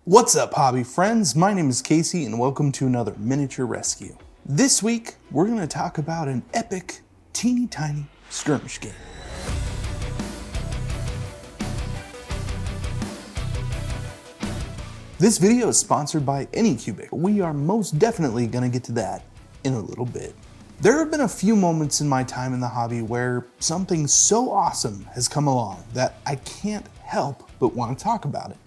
What's up, hobby friends? My name is Casey and welcome to another miniature rescue. This week, we're going to talk about an epic, teeny tiny skirmish game. This video is sponsored by Anycubic. We are most definitely going to get to that in a little bit. There have been a few moments in my time in the hobby where something so awesome has come along that I can't help but want to talk about it.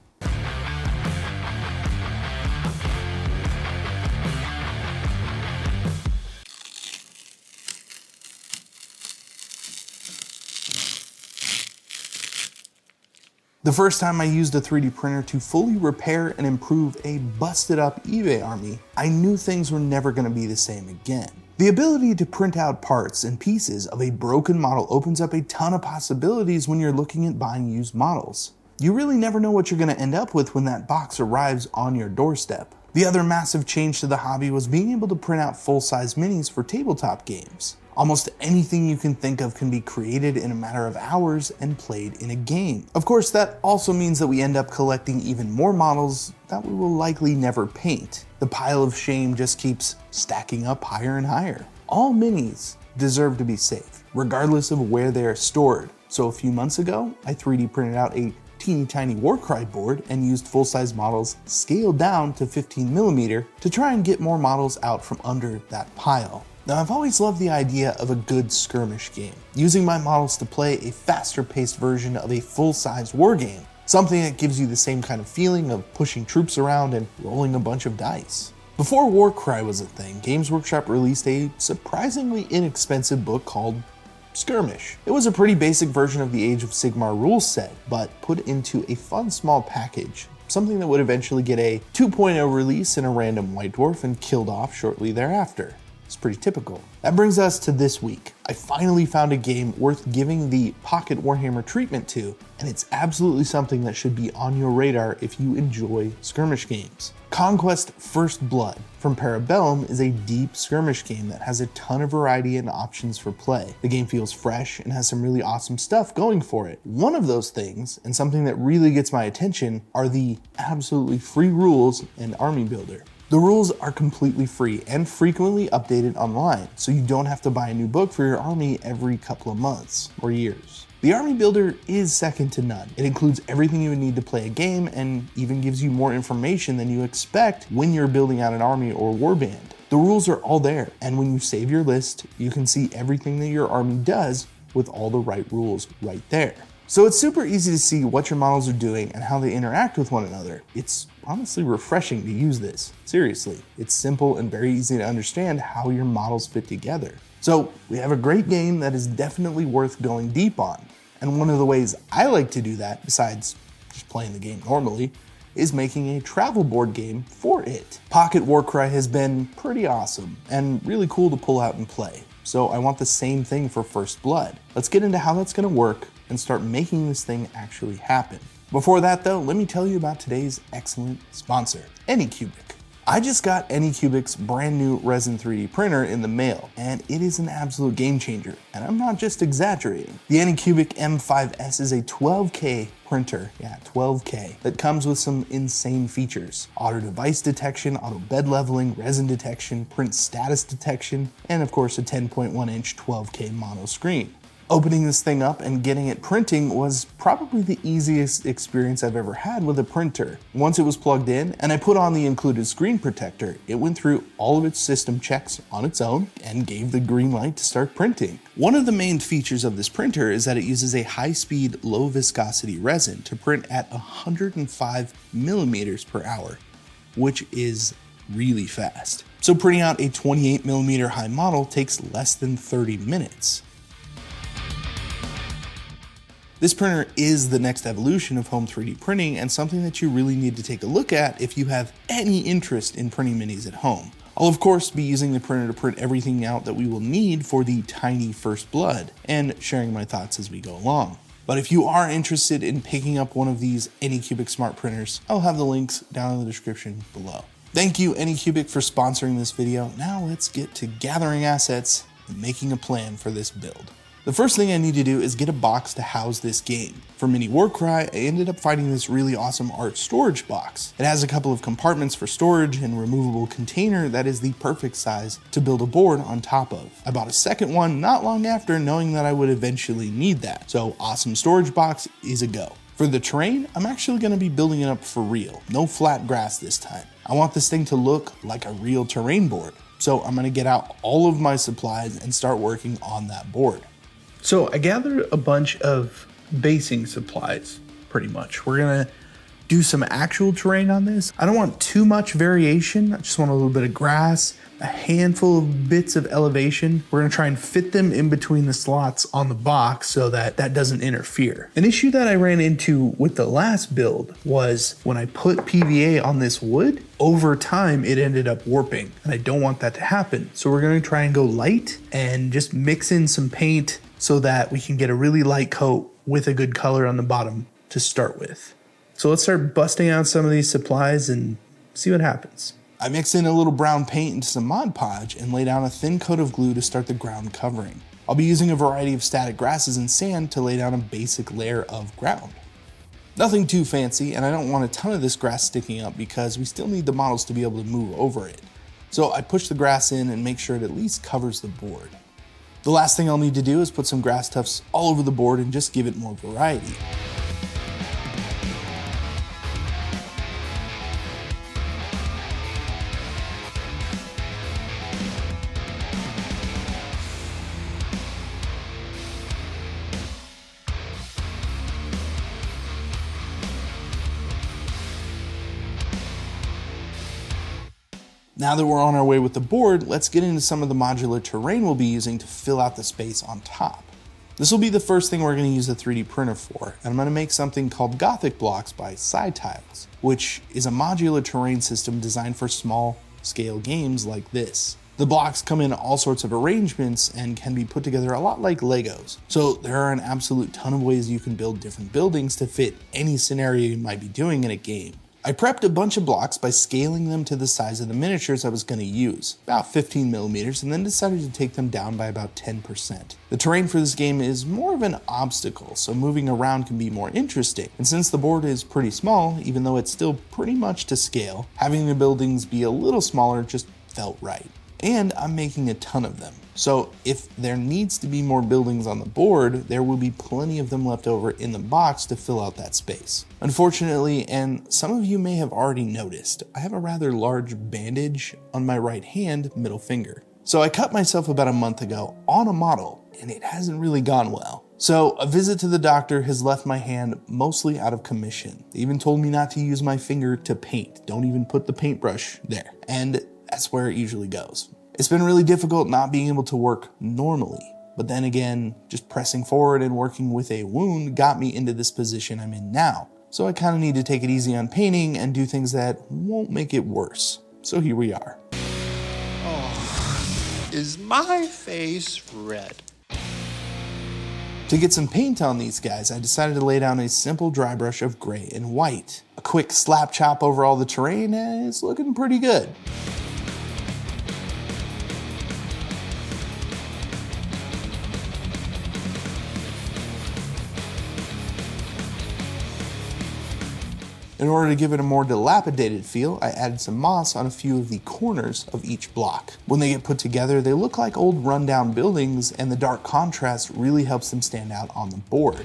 The first time I used a 3D printer to fully repair and improve a busted up eBay army, I knew things were never going to be the same again. The ability to print out parts and pieces of a broken model opens up a ton of possibilities when you're looking at buying used models. You really never know what you're going to end up with when that box arrives on your doorstep. The other massive change to the hobby was being able to print out full-size minis for tabletop games. Almost anything you can think of can be created in a matter of hours and played in a game. Of course, that also means that we end up collecting even more models that we will likely never paint. The pile of shame just keeps stacking up higher and higher. All minis deserve to be safe, regardless of where they are stored. So a few months ago, I 3D printed out a teeny tiny Warcry board and used full-size models scaled down to 15mm to try and get more models out from under that pile. Now, I've always loved the idea of a good skirmish game, using my models to play a faster paced version of a full-size war game, something that gives you the same kind of feeling of pushing troops around and rolling a bunch of dice. Before Warcry was a thing, Games Workshop released a surprisingly inexpensive book called Skirmish. It was a pretty basic version of the Age of Sigmar rules set, but put into a fun small package, something that would eventually get a 2.0 release in a random White Dwarf and killed off shortly thereafter. It's pretty typical. That brings us to this week. I finally found a game worth giving the Pocket Warhammer treatment to, and it's absolutely something that should be on your radar if you enjoy skirmish games. Conquest First Blood from Parabellum is a deep skirmish game that has a ton of variety and options for play. The game feels fresh and has some really awesome stuff going for it. One of those things, and something that really gets my attention, are the absolutely free rules and army builder. The rules are completely free and frequently updated online, so you don't have to buy a new book for your army every couple of months or years. The army builder is second to none. It includes everything you would need to play a game and even gives you more information than you expect when you're building out an army or warband. The rules are all there, and when you save your list, you can see everything that your army does with all the right rules right there. So it's super easy to see what your models are doing and how they interact with one another. It's honestly refreshing to use this. Seriously, it's simple and very easy to understand how your models fit together. So we have a great game that is definitely worth going deep on. And one of the ways I like to do that, besides just playing the game normally, is making a travel board game for it. Pocket Warcry has been pretty awesome and really cool to pull out and play. So I want the same thing for First Blood. Let's get into how that's gonna work and start making this thing actually happen. Before that though, let me tell you about today's excellent sponsor, Anycubic. I just got Anycubic's brand new resin 3D printer in the mail, and it is an absolute game changer, and I'm not just exaggerating. The Anycubic M5s is a 12K printer, 12K, that comes with some insane features. Auto device detection, auto bed leveling, resin detection, print status detection, and of course a 10.1 inch 12K mono screen. Opening this thing up and getting it printing was probably the easiest experience I've ever had with a printer. Once it was plugged in and I put on the included screen protector, it went through all of its system checks on its own and gave the green light to start printing. One of the main features of this printer is that it uses a high-speed, low-viscosity resin to print at 105mm per hour, which is really fast. So printing out a 28mm high model takes less than 30 minutes. This printer is the next evolution of home 3D printing and something that you really need to take a look at if you have any interest in printing minis at home. I'll of course be using the printer to print everything out that we will need for the tiny First Blood and sharing my thoughts as we go along. But if you are interested in picking up one of these Anycubic smart printers, I'll have the links down in the description below. Thank you Anycubic for sponsoring this video. Now let's get to gathering assets and making a plan for this build. The first thing I need to do is get a box to house this game. For Mini Warcry, I ended up finding this really awesome art storage box. It has a couple of compartments for storage and removable container that is the perfect size to build a board on top of. I bought a second one not long after, knowing that I would eventually need that. So awesome storage box is a go. For the terrain, I'm actually going to be building it up for real. No flat grass this time. I want this thing to look like a real terrain board. So I'm going to get out all of my supplies and start working on that board. So I gathered a bunch of basing supplies, pretty much. We're gonna do some actual terrain on this. I don't want too much variation. I just want a little bit of grass, a handful of bits of elevation. We're gonna try and fit them in between the slots on the box so that that doesn't interfere. An issue that I ran into with the last build was when I put PVA on this wood, over time it ended up warping, and I don't want that to happen. So we're gonna try and go light and just mix in some paint so that we can get a really light coat with a good color on the bottom to start with. So let's start busting out some of these supplies and see what happens. I mixed in a little brown paint into some Mod Podge and lay down a thin coat of glue to start the ground covering. I'll be using a variety of static grasses and sand to lay down a basic layer of ground. Nothing too fancy, and I don't want a ton of this grass sticking up because we still need the models to be able to move over it. So I push the grass in and make sure it at least covers the board. The last thing I'll need to do is put some grass tufts all over the board and just give it more variety. Now that we're on our way with the board, let's get into some of the modular terrain we'll be using to fill out the space on top. This will be the first thing we're going to use the 3D printer for, and I'm going to make something called Gothic Blocks by Cy-Tilez, which is a modular terrain system designed for small scale games like this. The blocks come in all sorts of arrangements and can be put together a lot like Legos. So there are an absolute ton of ways you can build different buildings to fit any scenario you might be doing in a game. I prepped a bunch of blocks by scaling them to the size of the miniatures I was going to use, about 15 millimeters, and then decided to take them down by about 10%. The terrain for this game is more of an obstacle, so moving around can be more interesting. And since the board is pretty small, even though it's still pretty much to scale, having the buildings be a little smaller just felt right. And I'm making a ton of them. So if there needs to be more buildings on the board, there will be plenty of them left over in the box to fill out that space. Unfortunately, and some of you may have already noticed, I have a rather large bandage on my right hand middle finger. So I cut myself about a month ago on a model, and it hasn't really gone well. So a visit to the doctor has left my hand mostly out of commission. They even told me not to use my finger to paint. Don't even put the paintbrush there. And that's where it usually goes. It's been really difficult not being able to work normally, but then again, just pressing forward and working with a wound got me into this position I'm in now. So I kind of need to take it easy on painting and do things that won't make it worse. So here we are. Oh, is my face red? To get some paint on these guys, I decided to lay down a simple dry brush of gray and white. A quick slap chop over all the terrain and it's looking pretty good. In order to give it a more dilapidated feel, I added some moss on a few of the corners of each block. When they get put together, they look like old rundown buildings, and the dark contrast really helps them stand out on the board.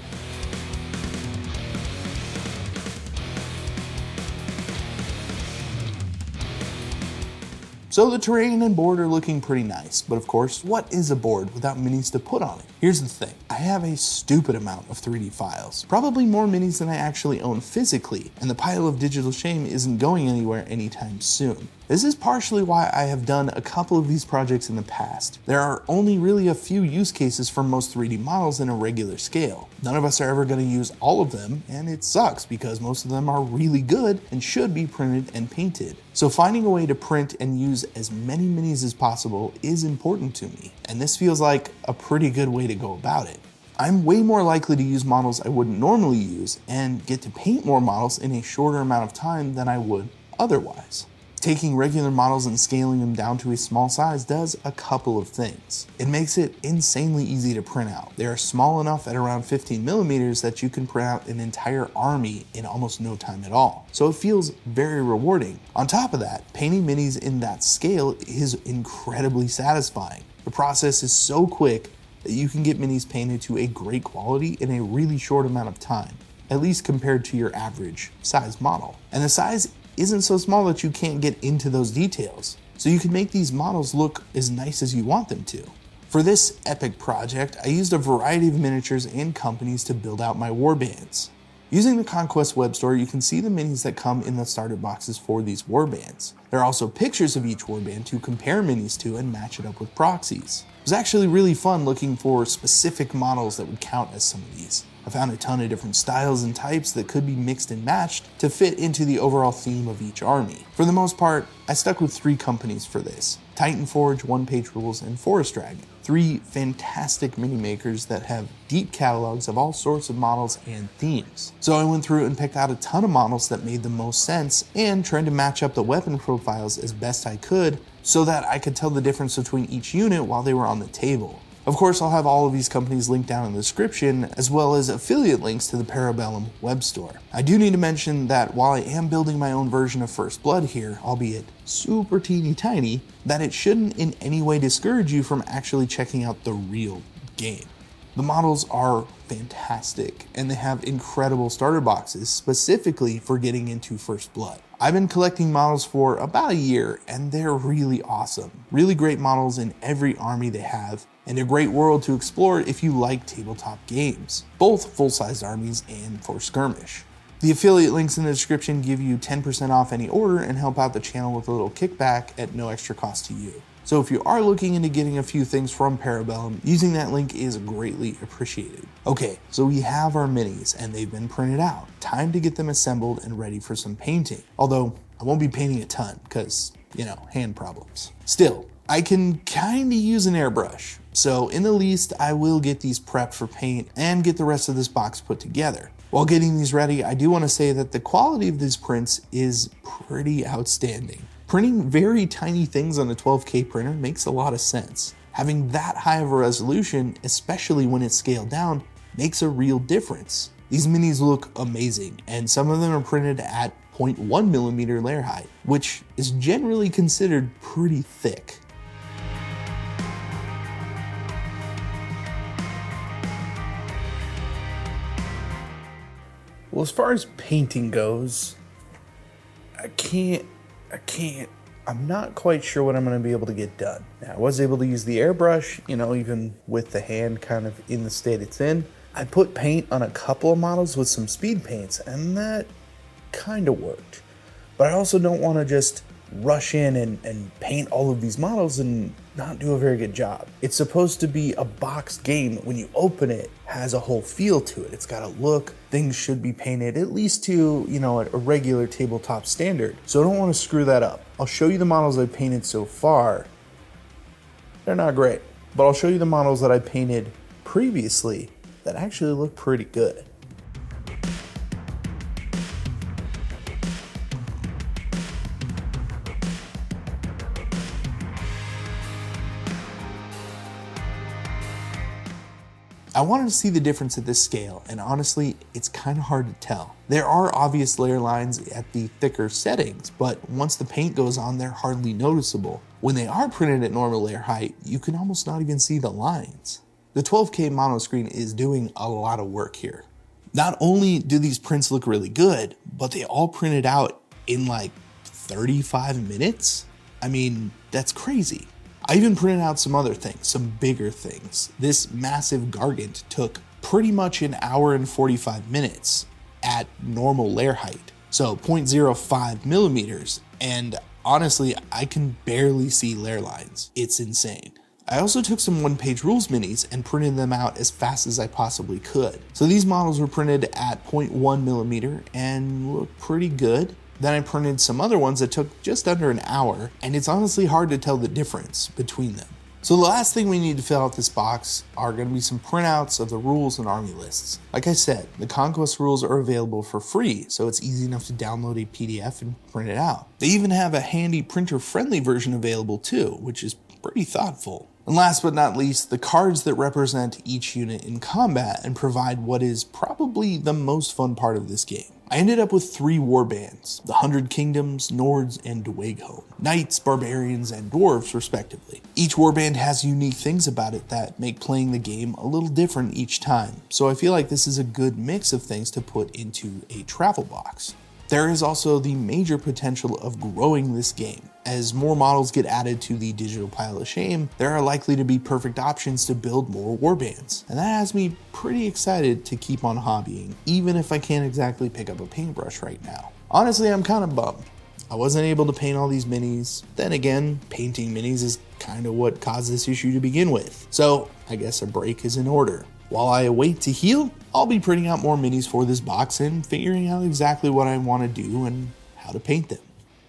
So the terrain and board are looking pretty nice, but of course, what is a board without minis to put on it? Here's the thing, I have a stupid amount of 3D files, probably more minis than I actually own physically, and the pile of digital shame isn't going anywhere anytime soon. This is partially why I have done a couple of these projects in the past. There are only really a few use cases for most 3D models in a regular scale. None of us are ever going to use all of them, and it sucks because most of them are really good and should be printed and painted. So finding a way to print and use as many minis as possible is important to me, and this feels like a pretty good way to go about it. I'm way more likely to use models I wouldn't normally use and get to paint more models in a shorter amount of time than I would otherwise. Taking regular models and scaling them down to a small size does a couple of things. It makes it insanely easy to print out. They are small enough at around 15 millimeters that you can print out an entire army in almost no time at all. So it feels very rewarding. On top of that, painting minis in that scale is incredibly satisfying. The process is so quick that you can get minis painted to a great quality in a really short amount of time, at least compared to your average size model. And the size isn't so small that you can't get into those details, so you can make these models look as nice as you want them to. For this epic project, I used a variety of miniatures and companies to build out my warbands. Using the Conquest web store, you can see the minis that come in the starter boxes for these warbands. There are also pictures of each warband to compare minis to and match it up with proxies. It was actually really fun looking for specific models that would count as some of these. I found a ton of different styles and types that could be mixed and matched to fit into the overall theme of each army. For the most part, I stuck with 3 companies for this: Titan Forge, One Page Rules, and Forest Dragon. 3 fantastic mini makers that have deep catalogs of all sorts of models and themes. So I went through and picked out a ton of models that made the most sense and tried to match up the weapon profiles as best I could so that I could tell the difference between each unit while they were on the table. Of course, I'll have all of these companies linked down in the description, as well as affiliate links to the Parabellum web store. I do need to mention that while I am building my own version of First Blood here, albeit super teeny tiny, that it shouldn't in any way discourage you from actually checking out the real game. The models are fantastic, and they have incredible starter boxes specifically for getting into First Blood. I've been collecting models for about a year, and they're really awesome. Really great models in every army they have, and a great world to explore if you like tabletop games, both full-sized armies and for Skirmish. The affiliate links in the description give you 10% off any order and help out the channel with a little kickback at no extra cost to you. So if you are looking into getting a few things from Parabellum, using that link is greatly appreciated. Okay, so we have our minis and they've been printed out. Time to get them assembled and ready for some painting. Although I won't be painting a ton because, hand problems. Still, I can kind of use an airbrush. So in the least, I will get these prepped for paint and get the rest of this box put together. While getting these ready, I do want to say that the quality of these prints is pretty outstanding. Printing very tiny things on a 12K printer makes a lot of sense. Having that high of a resolution, especially when it's scaled down, makes a real difference. These minis look amazing, and some of them are printed at 0.1mm layer height, which is generally considered pretty thick. Well, as far as painting goes, I'm not quite sure what I'm going to be able to get done. Now, I was able to use the airbrush, even with the hand kind of in the state it's in. I put paint on a couple of models with some speed paints, and that kind of worked. But I also don't want to just rush in and paint all of these models and not do a very good job. It's supposed to be a boxed game that when you open it, has a whole feel to it. It's got a look. Things should be painted at least to, a regular tabletop standard. So I don't want to screw that up. I'll show you the models I've painted so far. They're not great, but I'll show you the models that I painted previously that actually look pretty good. I wanted to see the difference at this scale, and honestly, it's kind of hard to tell. There are obvious layer lines at the thicker settings, but once the paint goes on, they're hardly noticeable. When they are printed at normal layer height, you can almost not even see the lines. The 12K mono screen is doing a lot of work here. Not only do these prints look really good, but they all printed out in like 35 minutes? I mean, that's crazy. I even printed out some other things, some bigger things. This massive Gargant took pretty much an hour and 45 minutes at normal layer height. So 0.05 millimeters. And honestly, I can barely see layer lines. It's insane. I also took some one-page rules minis and printed them out as fast as I possibly could. So these models were printed at 0.1 millimeter and look pretty good. Then I printed some other ones that took just under an hour, and it's honestly hard to tell the difference between them. So the last thing we need to fill out this box are going to be some printouts of the rules and army lists. Like I said, the conquest rules are available for free, so it's easy enough to download a PDF and print it out. They even have a handy printer-friendly version available too, which is pretty thoughtful. And last but not least, the cards that represent each unit in combat and provide what is probably the most fun part of this game. I ended up with 3 warbands, the 100 Kingdoms, Nords, and Dweghom, Knights, Barbarians, and Dwarves respectively. Each warband has unique things about it that make playing the game a little different each time, so I feel like this is a good mix of things to put into a travel box. There is also the major potential of growing this game. As more models get added to the digital pile of shame, there are likely to be perfect options to build more warbands, and that has me pretty excited to keep on hobbying, even if I can't exactly pick up a paintbrush right now. Honestly, I'm kind of bummed. I wasn't able to paint all these minis. Then again, painting minis is kind of what caused this issue to begin with, so I guess a break is in order. While I await to heal, I'll be printing out more minis for this box and figuring out exactly what I want to do and how to paint them.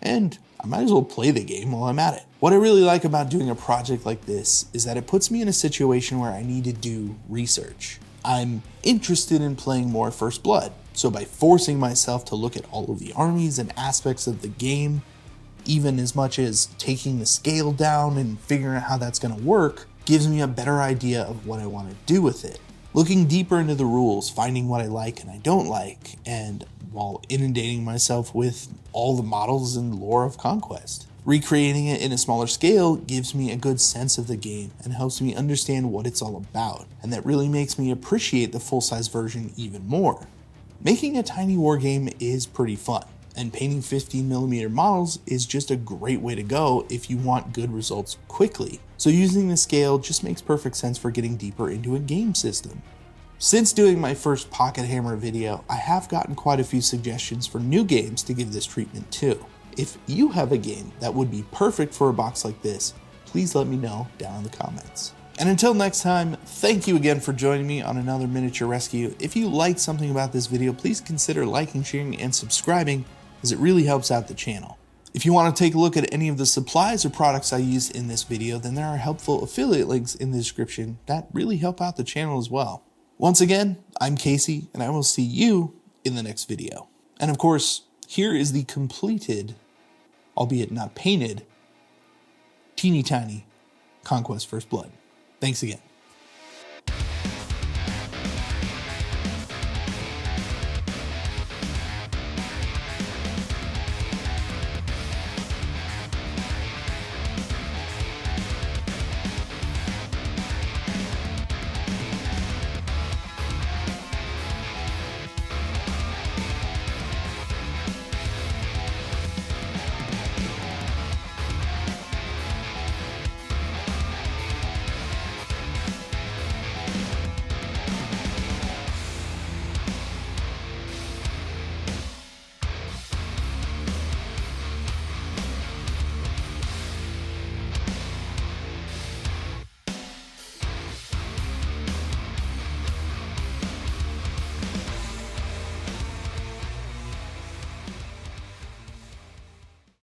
And I might as well play the game while I'm at it. What I really like about doing a project like this is that it puts me in a situation where I need to do research. I'm interested in playing more First Blood, so by forcing myself to look at all of the armies and aspects of the game, even as much as taking the scale down and figuring out how that's going to work, gives me a better idea of what I want to do with it. Looking deeper into the rules, finding what I like and I don't like, and while inundating myself with all the models and lore of Conquest. Recreating it in a smaller scale gives me a good sense of the game and helps me understand what it's all about, and that really makes me appreciate the full-size version even more. Making a tiny wargame is pretty fun, and painting 15mm models is just a great way to go if you want good results quickly. So using the scale just makes perfect sense for getting deeper into a game system. Since doing my first Pockethammer video, I have gotten quite a few suggestions for new games to give this treatment to. If you have a game that would be perfect for a box like this, please let me know down in the comments. And until next time, thank you again for joining me on another miniature rescue. If you liked something about this video, please consider liking, sharing, and subscribing, as it really helps out the channel. If you want to take a look at any of the supplies or products I used in this video, then there are helpful affiliate links in the description that really help out the channel as well. Once again, I'm Casey, and I will see you in the next video. And of course, here is the completed, albeit not painted, teeny tiny Conquest First Blood. Thanks again.